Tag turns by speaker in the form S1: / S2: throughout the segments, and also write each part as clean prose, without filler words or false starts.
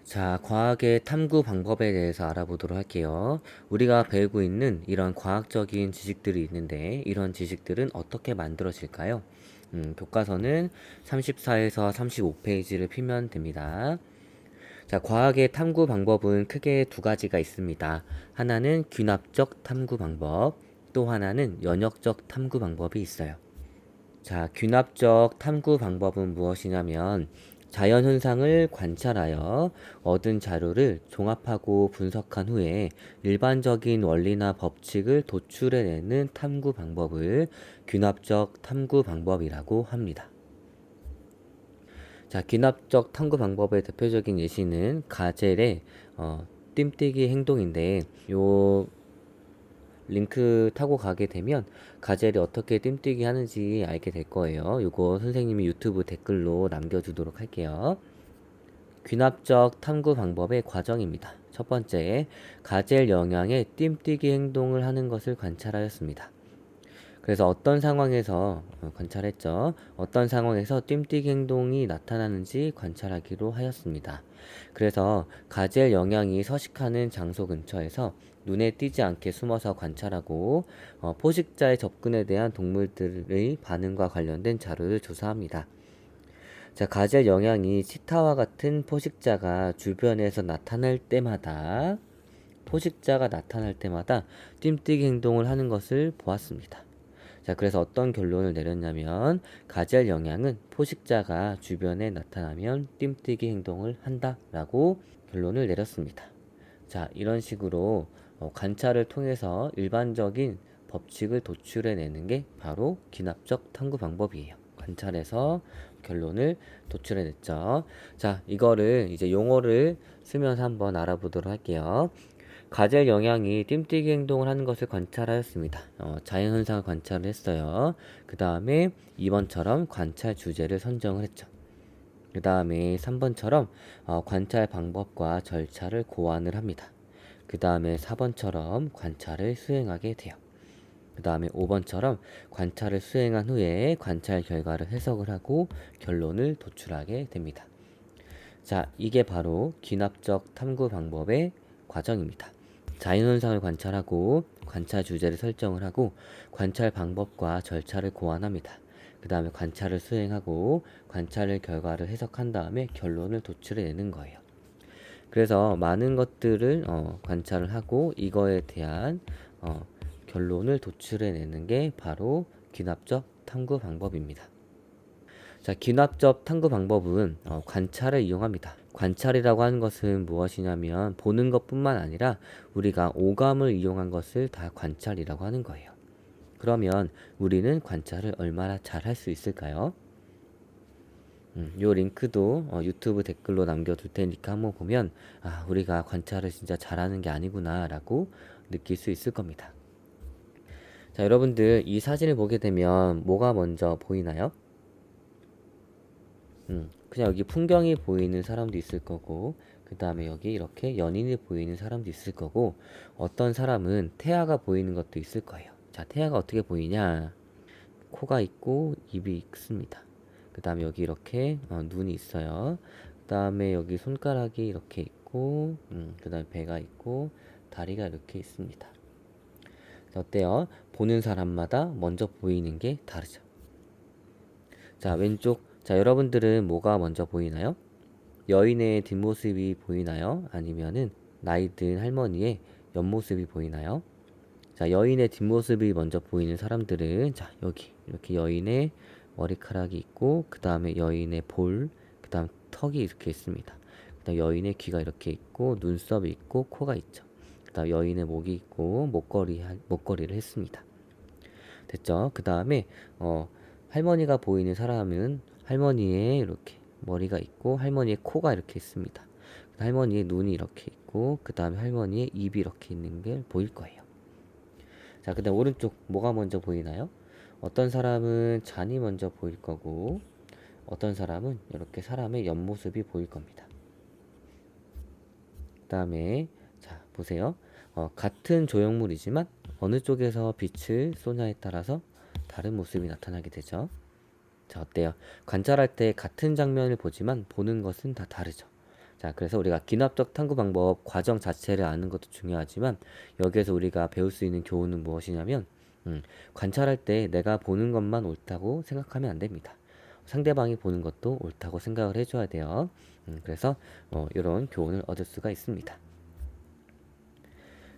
S1: 자, 과학의 탐구 방법에 대해서 알아보도록 할게요. 우리가 배우고 있는 이런 과학적인 지식들이 있는데, 이런 지식들은 어떻게 만들어질까요? 교과서는 34에서 35페이지를 피면 됩니다. 자, 과학의 탐구 방법은 크게 두 가지가 있습니다. 하나는 귀납적 탐구 방법, 또 하나는 연역적 탐구 방법이 있어요. 자, 귀납적 탐구 방법은 무엇이냐면 자연 현상을 관찰하여 얻은 자료를 종합하고 분석한 후에 일반적인 원리나 법칙을 도출해내는 탐구 방법을 귀납적 탐구 방법이라고 합니다. 자, 귀납적 탐구 방법의 대표적인 예시는 가젤의 뜀뛰기 행동인데, 요 링크 타고 가게 되면 가젤이 어떻게 뜀뛰기 하는지 알게 될 거예요. 요거 선생님이 유튜브 댓글로 남겨주도록 할게요. 귀납적 탐구 방법의 과정입니다. 첫 번째, 가젤 영양의 뜀뛰기 행동을 하는 것을 관찰하였습니다. 그래서 어떤 상황에서 관찰했죠. 어떤 상황에서 뜀뛰기 행동이 나타나는지 관찰하기로 하였습니다. 그래서 가젤 영양이 서식하는 장소 근처에서 눈에 띄지 않게 숨어서 관찰하고 포식자의 접근에 대한 동물들의 반응과 관련된 자료를 조사합니다. 자, 가젤 영양이 치타와 같은 포식자가 주변에서 나타날 때마다 뜀뛰기 행동을 하는 것을 보았습니다. 자, 그래서 어떤 결론을 내렸냐면 가젤 영양은 포식자가 주변에 나타나면 뜀뛰기 행동을 한다라고 결론을 내렸습니다. 자, 이런 식으로 관찰을 통해서 일반적인 법칙을 도출해내는 게 바로 귀납적 탐구 방법이에요. 관찰해서 결론을 도출해냈죠. 자, 이거를 이제 용어를 쓰면서 한번 알아보도록 할게요. 가젤 영양이 뜀뛰기 행동을 하는 것을 관찰하였습니다. 자연현상을 관찰을 했어요. 그 다음에 2번처럼 관찰 주제를 선정을 했죠. 그 다음에 3번처럼 관찰 방법과 절차를 고안을 합니다. 그 다음에 4번처럼 관찰을 수행하게 돼요. 그 다음에 5번처럼 관찰을 수행한 후에 관찰 결과를 해석을 하고 결론을 도출하게 됩니다. 자, 이게 바로 귀납적 탐구 방법의 과정입니다. 자연현상을 관찰하고 관찰 주제를 설정을 하고 관찰 방법과 절차를 고안합니다. 그 다음에 관찰을 수행하고 관찰의 결과를 해석한 다음에 결론을 도출해내는 거예요. 그래서 많은 것들을 관찰을 하고 이거에 대한 결론을 도출해내는 게 바로 귀납적 탐구 방법입니다. 자, 귀납적 탐구 방법은 관찰을 이용합니다. 관찰이라고 하는 것은 무엇이냐면 보는 것뿐만 아니라 우리가 오감을 이용한 것을 다 관찰이라고 하는 거예요. 그러면 우리는 관찰을 얼마나 잘 할 수 있을까요? 요 링크도 유튜브 댓글로 남겨둘 테니까 한번 보면 우리가 관찰을 진짜 잘하는 게 아니구나 라고 느낄 수 있을 겁니다. 자, 여러분들 이 사진을 보게 되면 뭐가 먼저 보이나요? 그냥 여기 풍경이 보이는 사람도 있을 거고, 그 다음에 여기 이렇게 연인이 보이는 사람도 있을 거고, 어떤 사람은 태아가 보이는 것도 있을 거예요. 자, 태아가 어떻게 보이냐? 코가 있고, 입이 있습니다. 그 다음에 여기 이렇게 눈이 있어요. 그 다음에 여기 손가락이 이렇게 있고, 그 다음에 배가 있고, 다리가 이렇게 있습니다. 자, 어때요? 보는 사람마다 먼저 보이는 게 다르죠. 자, 왼쪽. 자, 여러분들은 뭐가 먼저 보이나요? 여인의 뒷모습이 보이나요? 아니면은 나이 든 할머니의 옆모습이 보이나요? 자, 여인의 뒷모습이 먼저 보이는 사람들은 자, 여기 이렇게 여인의 머리카락이 있고 그 다음에 여인의 볼, 그 다음 턱이 이렇게 있습니다. 그 다음 여인의 귀가 이렇게 있고 눈썹이 있고 코가 있죠. 그 다음 여인의 목이 있고 목걸이를 했습니다. 됐죠? 그 다음에 할머니가 보이는 사람은 할머니의 이렇게 머리가 있고 할머니의 코가 이렇게 있습니다. 할머니의 눈이 이렇게 있고 그 다음에 할머니의 입이 이렇게 있는 게 보일 거예요. 자, 그 다음 오른쪽 뭐가 먼저 보이나요? 어떤 사람은 잔이 먼저 보일 거고 어떤 사람은 이렇게 사람의 옆모습이 보일 겁니다. 그 다음에 자, 보세요. 같은 조형물이지만 어느 쪽에서 빛을 쏘냐에 따라서 다른 모습이 나타나게 되죠. 자, 어때요? 관찰할 때 같은 장면을 보지만 보는 것은 다 다르죠. 자, 그래서 우리가 기납적 탐구 방법 과정 자체를 아는 것도 중요하지만 여기에서 우리가 배울 수 있는 교훈은 무엇이냐면 관찰할 때 내가 보는 것만 옳다고 생각하면 안 됩니다. 상대방이 보는 것도 옳다고 생각을 해줘야 돼요. 그래서 이런 교훈을 얻을 수가 있습니다.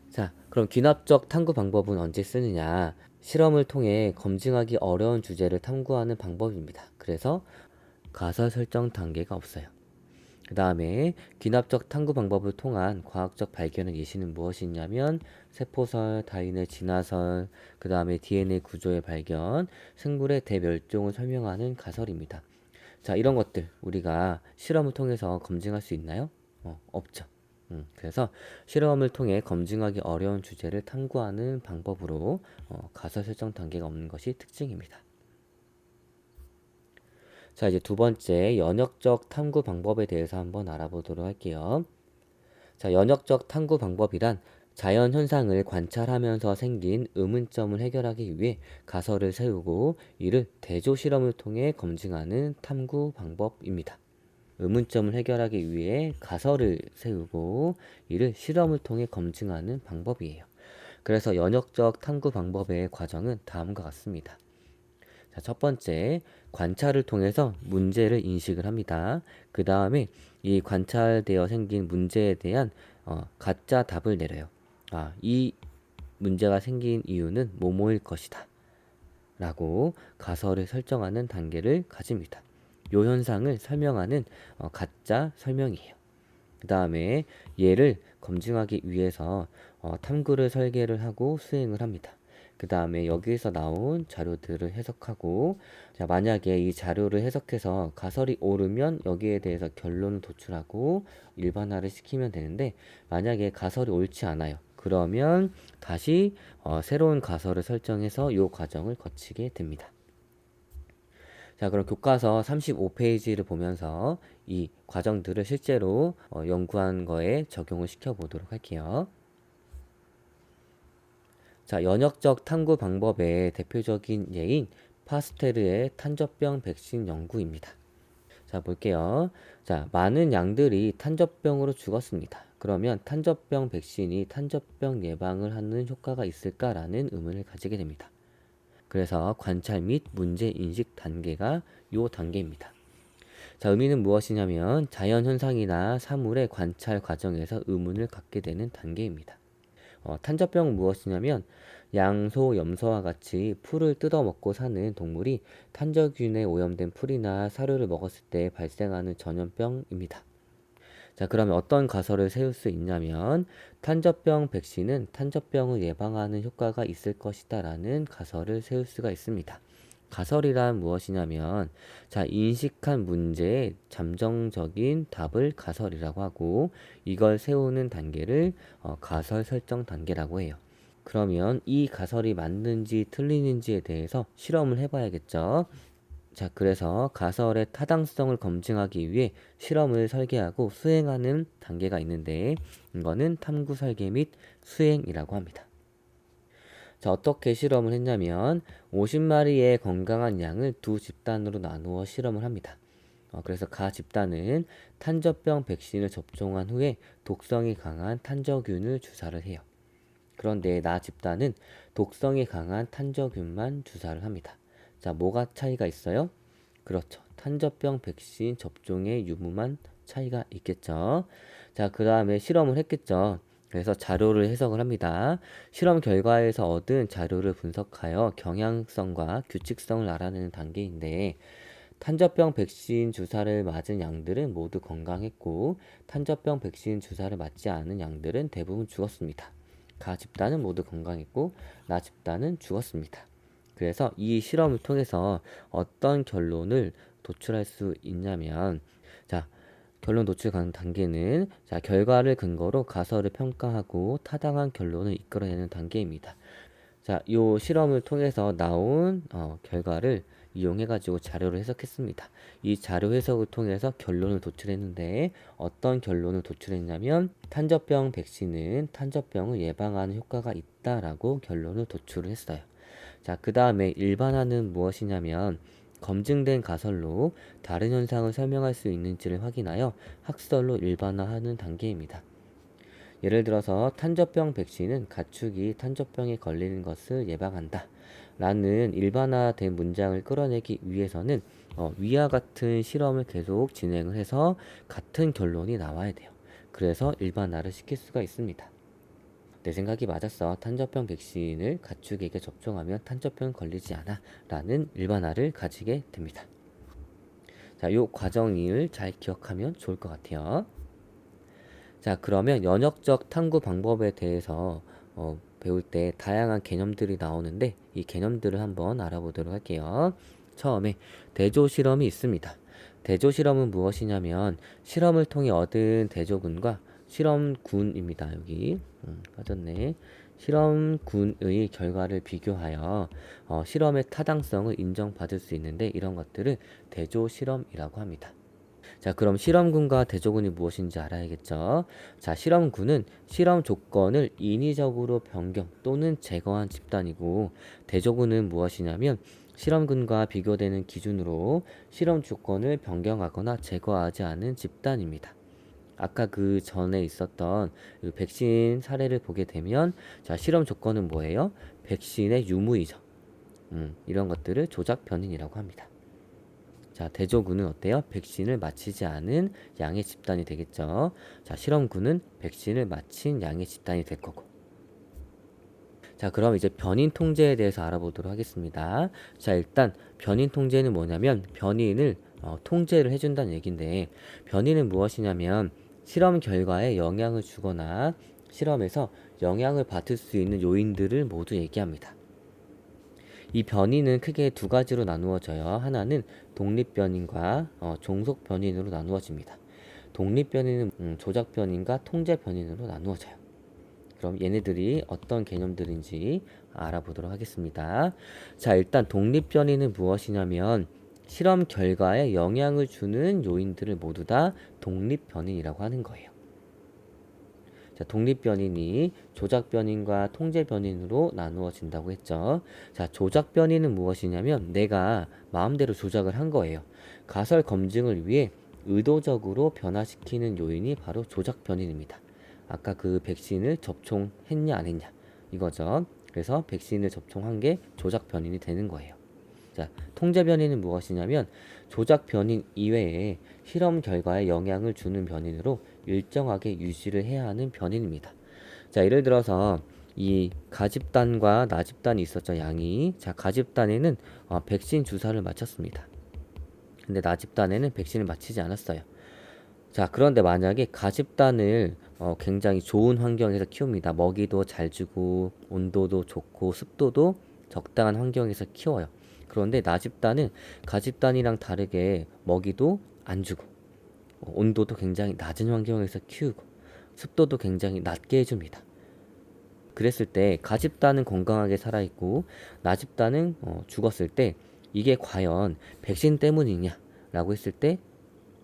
S1: 자, 그럼 귀납적 탐구 방법은 언제 쓰느냐? 실험을 통해 검증하기 어려운 주제를 탐구하는 방법입니다. 그래서 가설 설정 단계가 없어요. 그 다음에 귀납적 탐구 방법을 통한 과학적 발견의 예시는 무엇이 있냐면 세포설, 다윈의 진화설, 그 다음에 DNA 구조의 발견, 생물의 대멸종을 설명하는 가설입니다. 자, 이런 것들 우리가 실험을 통해서 검증할 수 있나요? 없죠. 그래서 실험을 통해 검증하기 어려운 주제를 탐구하는 방법으로 가설 설정 단계가 없는 것이 특징입니다. 자, 이제 두 번째 연역적 탐구 방법에 대해서 한번 알아보도록 할게요. 자, 연역적 탐구 방법이란 자연 현상을 관찰하면서 생긴 의문점을 해결하기 위해 가설을 세우고 이를 대조 실험을 통해 검증하는 탐구 방법입니다. 의문점을 해결하기 위해 가설을 세우고 이를 실험을 통해 검증하는 방법이에요. 그래서 연역적 탐구 방법의 과정은 다음과 같습니다. 자, 첫 번째, 관찰을 통해서 문제를 인식을 합니다. 그 다음에 이 관찰되어 생긴 문제에 대한 가짜 답을 내려요. 이 문제가 생긴 이유는 뭐뭐일 것이다. 라고 가설을 설정하는 단계를 가집니다. 요 현상을 설명하는 가짜 설명이에요. 그 다음에 얘를 검증하기 위해서 탐구를 설계를 하고 수행을 합니다. 그 다음에 여기에서 나온 자료들을 해석하고, 자, 만약에 이 자료를 해석해서 가설이 옳으면 여기에 대해서 결론을 도출하고 일반화를 시키면 되는데, 만약에 가설이 옳지 않아요. 그러면 다시 새로운 가설을 설정해서 이 과정을 거치게 됩니다. 자, 그럼 교과서 35페이지를 보면서 이 과정들을 실제로 연구한 거에 적용을 시켜보도록 할게요. 자, 연역적 탐구 방법의 대표적인 예인 파스테르의 탄저병 백신 연구입니다. 자, 볼게요. 자, 많은 양들이 탄저병으로 죽었습니다. 그러면 탄저병 백신이 탄저병 예방을 하는 효과가 있을까라는 의문을 가지게 됩니다. 그래서 관찰 및 문제 인식 단계가 요 단계입니다. 자, 의미는 무엇이냐면 자연 현상이나 사물의 관찰 과정에서 의문을 갖게 되는 단계입니다. 탄저병은 무엇이냐면 양소, 염소와 같이 풀을 뜯어먹고 사는 동물이 탄저균에 오염된 풀이나 사료를 먹었을 때 발생하는 전염병입니다. 자, 그러면 어떤 가설을 세울 수 있냐면 탄저병 백신은 탄저병을 예방하는 효과가 있을 것이다 라는 가설을 세울 수가 있습니다. 가설이란 무엇이냐면 자, 인식한 문제의 잠정적인 답을 가설이라고 하고 이걸 세우는 단계를 가설 설정 단계라고 해요. 그러면 이 가설이 맞는지 틀리는지에 대해서 실험을 해봐야겠죠. 자, 그래서 가설의 타당성을 검증하기 위해 실험을 설계하고 수행하는 단계가 있는데 이거는 탐구 설계 및 수행이라고 합니다. 자, 어떻게 실험을 했냐면 50마리의 건강한 양을 두 집단으로 나누어 실험을 합니다. 그래서 가 집단은 탄저병 백신을 접종한 후에 독성이 강한 탄저균을 주사를 해요. 그런데 나 집단은 독성이 강한 탄저균만 주사를 합니다. 자, 뭐가 차이가 있어요? 그렇죠. 탄저병 백신 접종의 유무만 차이가 있겠죠. 자, 그 다음에 실험을 했겠죠. 그래서 자료를 해석을 합니다. 실험 결과에서 얻은 자료를 분석하여 경향성과 규칙성을 알아내는 단계인데 탄저병 백신 주사를 맞은 양들은 모두 건강했고 탄저병 백신 주사를 맞지 않은 양들은 대부분 죽었습니다. 가 집단은 모두 건강했고 나 집단은 죽었습니다. 그래서 이 실험을 통해서 어떤 결론을 도출할 수 있냐면 자, 결론 도출 단계는 자, 결과를 근거로 가설을 평가하고 타당한 결론을 이끌어내는 단계입니다. 자, 이 실험을 통해서 나온 결과를 이용해가지고 자료를 해석했습니다. 이 자료 해석을 통해서 결론을 도출했는데 어떤 결론을 도출했냐면 탄저병 백신은 탄저병을 예방하는 효과가 있다라고 결론을 도출을 했어요. 자, 그 다음에 일반화는 무엇이냐면 검증된 가설로 다른 현상을 설명할 수 있는지를 확인하여 학설로 일반화하는 단계입니다. 예를 들어서 탄저병 백신은 가축이 탄저병에 걸리는 것을 예방한다 라는 일반화된 문장을 끌어내기 위해서는 위와 같은 실험을 계속 진행을 해서 같은 결론이 나와야 돼요. 그래서 일반화를 시킬 수가 있습니다. 내 생각이 맞았어. 탄저병 백신을 가축에게 접종하면 탄저병 걸리지 않아 라는 일반화를 가지게 됩니다. 자, 요 과정을 잘 기억하면 좋을 것 같아요. 자, 그러면 연역적 탐구 방법에 대해서 배울 때 다양한 개념들이 나오는데 이 개념들을 한번 알아보도록 할게요. 처음에 대조 실험이 있습니다. 대조 실험은 무엇이냐면 실험을 통해 얻은 대조군과 실험군입니다. 여기 빠졌네. 실험군의 결과를 비교하여 실험의 타당성을 인정받을 수 있는데 이런 것들을 대조 실험이라고 합니다. 자, 그럼 실험군과 대조군이 무엇인지 알아야겠죠. 자, 실험군은 실험 조건을 인위적으로 변경 또는 제거한 집단이고, 대조군은 무엇이냐면 실험군과 비교되는 기준으로 실험 조건을 변경하거나 제거하지 않은 집단입니다. 아까 그 전에 있었던 그 백신 사례를 보게 되면, 자, 실험 조건은 뭐예요? 백신의 유무이죠. 이런 것들을 조작 변인이라고 합니다. 자, 대조군은 어때요? 백신을 맞히지 않은 양의 집단이 되겠죠. 자, 실험군은 백신을 맞힌 양의 집단이 될 거고. 자, 그럼 이제 변인 통제에 대해서 알아보도록 하겠습니다. 자, 일단 변인 통제는 뭐냐면 변인을 통제를 해준다는 얘기인데, 변인은 무엇이냐면 실험 결과에 영향을 주거나 실험에서 영향을 받을 수 있는 요인들을 모두 얘기합니다. 이 변이는 크게 두 가지로 나누어져요. 하나는 독립변인과 종속변인으로 나누어집니다. 독립변인은 조작변인과 통제변인으로 나누어져요. 그럼 얘네들이 어떤 개념들인지 알아보도록 하겠습니다. 자, 일단 독립변인은 무엇이냐면 실험 결과에 영향을 주는 요인들을 모두 다 독립변인이라고 하는 거예요. 자, 독립변인이 조작변인과 통제변인으로 나누어진다고 했죠. 자, 조작변인은 무엇이냐면 내가 마음대로 조작을 한 거예요. 가설 검증을 위해 의도적으로 변화시키는 요인이 바로 조작변인입니다. 아까 그 백신을 접종했냐 안 했냐 이거죠. 그래서 백신을 접종한 게 조작변인이 되는 거예요. 자, 통제변인은 무엇이냐면 조작변인 이외에 실험 결과에 영향을 주는 변인으로 일정하게 유지를 해야 하는 변인입니다. 자, 예를 들어서 이 가집단과 나집단이 있었죠, 양이. 자, 가집단에는 백신 주사를 맞췄습니다. 근데 나집단에는 백신을 맞히지 않았어요. 자, 그런데 만약에 가집단을 굉장히 좋은 환경에서 키웁니다. 먹이도 잘 주고 온도도 좋고 습도도 적당한 환경에서 키워요. 그런데 나집단은 가집단이랑 다르게 먹이도 안 주고 온도도 굉장히 낮은 환경에서 키우고 습도도 굉장히 낮게 해줍니다. 그랬을 때 가집단은 건강하게 살아있고 나집단은 죽었을 때 이게 과연 백신 때문이냐 라고 했을 때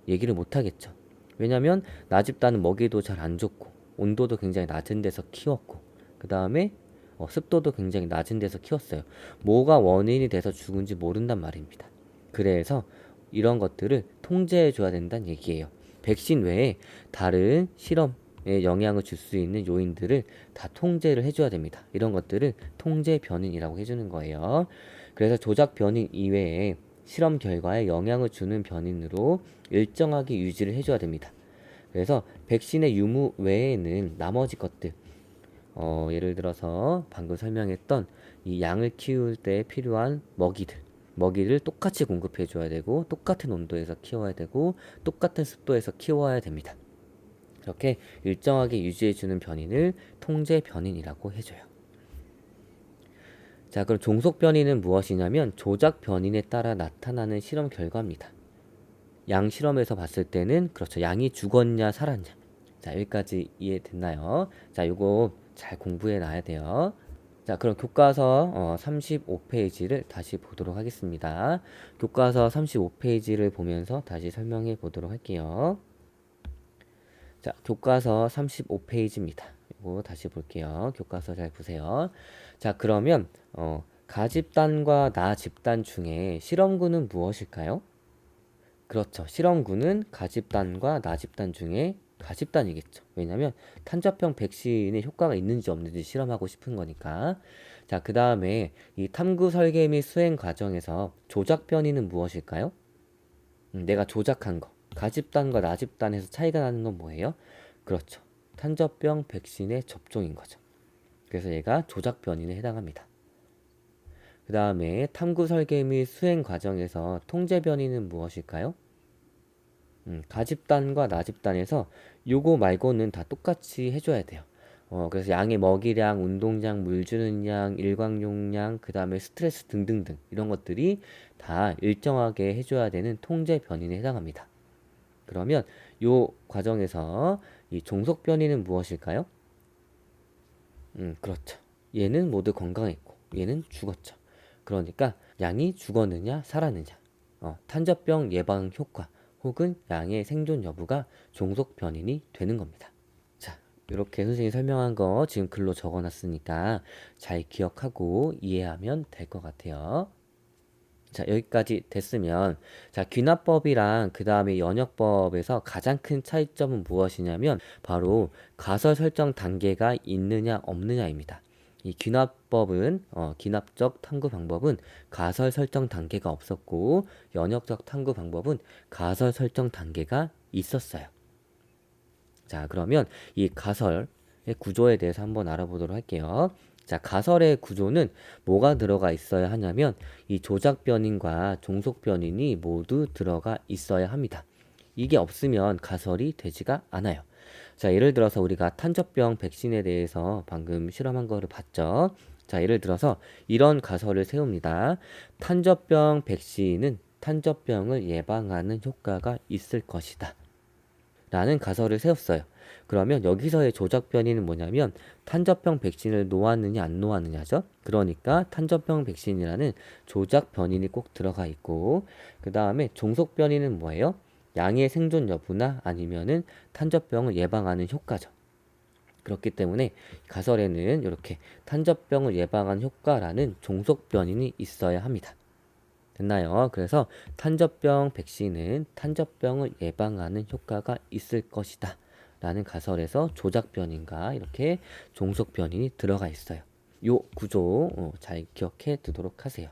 S1: 얘기를 못하겠죠. 왜냐면 나집단은 먹이도 잘 안 줬고 온도도 굉장히 낮은 데서 키웠고 그 다음에 습도도 굉장히 낮은 데서 키웠어요. 뭐가 원인이 돼서 죽은지 모른단 말입니다. 그래서 이런 것들을 통제해 줘야 된다는 얘기예요. 백신 외에 다른 실험에 영향을 줄 수 있는 요인들을 다 통제를 해줘야 됩니다. 이런 것들을 통제 변인이라고 해주는 거예요. 그래서 조작 변인 이외에 실험 결과에 영향을 주는 변인으로 일정하게 유지를 해줘야 됩니다. 그래서 백신의 유무 외에는 나머지 것들 예를 들어서 방금 설명했던 이 양을 키울 때 필요한 먹이를 똑같이 공급해 줘야 되고 똑같은 온도에서 키워야 되고 똑같은 습도에서 키워야 됩니다. 이렇게 일정하게 유지해 주는 변인을 통제 변인이라고 해줘요. 자, 그럼 종속 변인은 무엇이냐면 조작 변인에 따라 나타나는 실험 결과입니다. 양 실험에서 봤을 때는 그렇죠. 양이 죽었냐 살았냐. 자, 여기까지 이해됐나요? 자, 이거 잘 공부해 놔야 돼요. 자, 그럼 교과서 35페이지를 다시 보도록 하겠습니다. 교과서 35페이지를 보면서 다시 설명해 보도록 할게요. 자, 교과서 35페이지입니다. 이거 다시 볼게요. 교과서 잘 보세요. 자, 그러면 가집단과 나집단 중에 실험군은 무엇일까요? 그렇죠. 실험군은 가집단과 나집단 중에 가집단이겠죠. 왜냐하면 탄저병 백신에 효과가 있는지 없는지 실험하고 싶은 거니까. 자, 그 다음에 이 탐구 설계 및 수행 과정에서 조작 변이는 무엇일까요? 내가 조작한 거. 가집단과 나집단에서 차이가 나는 건 뭐예요? 그렇죠. 탄저병 백신의 접종인 거죠. 그래서 얘가 조작 변이에 해당합니다. 그 다음에 탐구 설계 및 수행 과정에서 통제 변이는 무엇일까요? 가집단과 나집단에서 요거 말고는 다 똑같이 해줘야 돼요. 그래서 양의 먹이량, 운동량, 물 주는 양, 일광용량, 그 다음에 스트레스 등등등 이런 것들이 다 일정하게 해줘야 되는 통제 변이에 해당합니다. 그러면 요 과정에서 이 종속 변이는 무엇일까요? 그렇죠. 얘는 모두 건강했고 얘는 죽었죠. 그러니까 양이 죽었느냐 살았느냐, 탄저병 예방 효과 혹은 양의 생존 여부가 종속 변인이 되는 겁니다. 자, 이렇게 선생님이 설명한 거 지금 글로 적어놨으니까 잘 기억하고 이해하면 될 것 같아요. 자, 여기까지 됐으면, 자, 귀납법이랑 그 다음에 연역법에서 가장 큰 차이점은 무엇이냐면 바로 가설 설정 단계가 있느냐 없느냐입니다. 이 귀납법은 귀납적 탐구 방법은 가설 설정 단계가 없었고, 연역적 탐구 방법은 가설 설정 단계가 있었어요. 자, 그러면 이 가설의 구조에 대해서 한번 알아보도록 할게요. 자, 가설의 구조는 뭐가 들어가 있어야 하냐면 이 조작 변인과 종속 변인이 모두 들어가 있어야 합니다. 이게 없으면 가설이 되지가 않아요. 자, 예를 들어서 우리가 탄저병 백신에 대해서 방금 실험한 거를 봤죠. 자, 예를 들어서 이런 가설을 세웁니다. 탄저병 백신은 탄저병을 예방하는 효과가 있을 것이다. 라는 가설을 세웠어요. 그러면 여기서의 조작 변이는 뭐냐면 탄저병 백신을 놓았느냐 안 놓았느냐죠. 그러니까 탄저병 백신이라는 조작 변이이 꼭 들어가 있고, 그 다음에 종속 변이는 뭐예요? 양의 생존 여부나 아니면은 탄저병을 예방하는 효과죠. 그렇기 때문에 가설에는 이렇게 탄저병을 예방하는 효과라는 종속 변이이 있어야 합니다. 됐나요? 그래서 탄저병 백신은 탄저병을 예방하는 효과가 있을 것이다 라는 가설에서 조작 변인과 이렇게 종속 변인이 들어가 있어요. 요 구조 잘 기억해 두도록 하세요.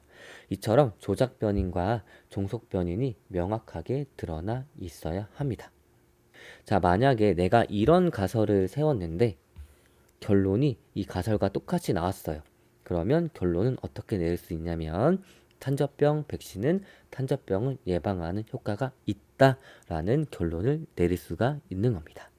S1: 이처럼 조작 변인과 종속 변인이 명확하게 드러나 있어야 합니다. 자, 만약에 내가 이런 가설을 세웠는데 결론이 이 가설과 똑같이 나왔어요. 그러면 결론은 어떻게 내릴 수 있냐면 탄저병 백신은 탄저병을 예방하는 효과가 있다라는 결론을 내릴 수가 있는 겁니다.